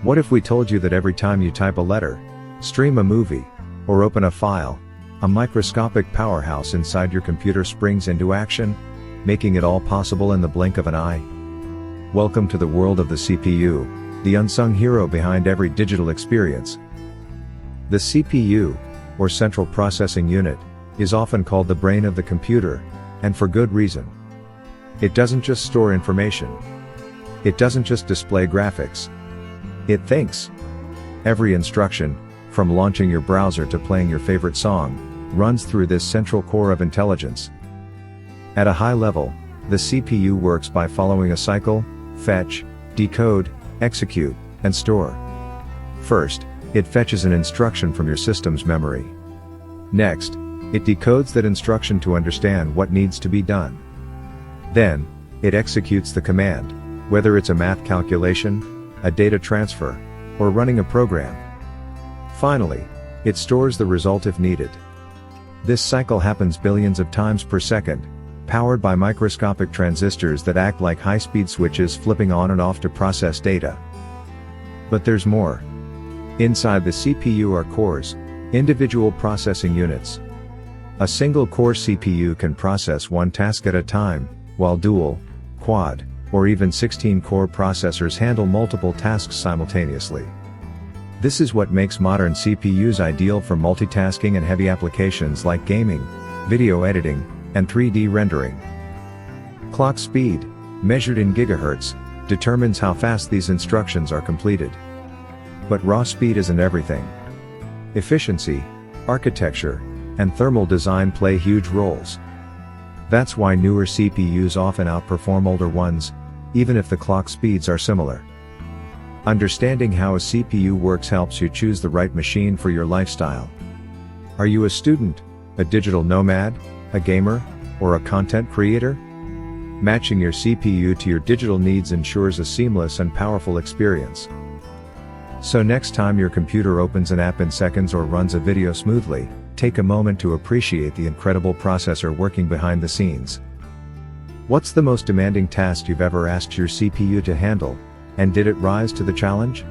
What if we told you that every time you type a letter, stream a movie, or open a file, a microscopic powerhouse inside your computer springs into action, making it all possible in the blink of an eye? Welcome to the world of the CPU, the unsung hero behind every digital experience. The CPU, or Central Processing Unit, is often called the brain of the computer, and for good reason. It doesn't just store information. It doesn't just display graphics. It thinks. Every instruction, from launching your browser to playing your favorite song, runs through this central core of intelligence. At a high level, the CPU works by following a cycle: fetch, decode, execute, and store. First, it fetches an instruction from your system's memory. Next, it decodes that instruction to understand what needs to be done. Then, it executes the command, whether it's a math calculation, a data transfer, or running a program. Finally, it stores the result if needed. This cycle happens billions of times per second, powered by microscopic transistors that act like high-speed switches flipping on and off to process data. But there's more. Inside the CPU are cores, individual processing units. A single core CPU can process one task at a time, while dual, quad, or even 16-core processors handle multiple tasks simultaneously. This is what makes modern CPUs ideal for multitasking and heavy applications like gaming, video editing, and 3D rendering. Clock speed, measured in gigahertz, determines how fast these instructions are completed. But raw speed isn't everything. Efficiency, architecture, and thermal design play huge roles. That's why newer CPUs often outperform older ones, even if the clock speeds are similar. Understanding how a CPU works helps you choose the right machine for your lifestyle. Are you a student, a digital nomad, a gamer, or a content creator? Matching your CPU to your digital needs ensures a seamless and powerful experience. So next time your computer opens an app in seconds or runs a video smoothly, take a moment to appreciate the incredible processor working behind the scenes. What's the most demanding task you've ever asked your CPU to handle, and did it rise to the challenge?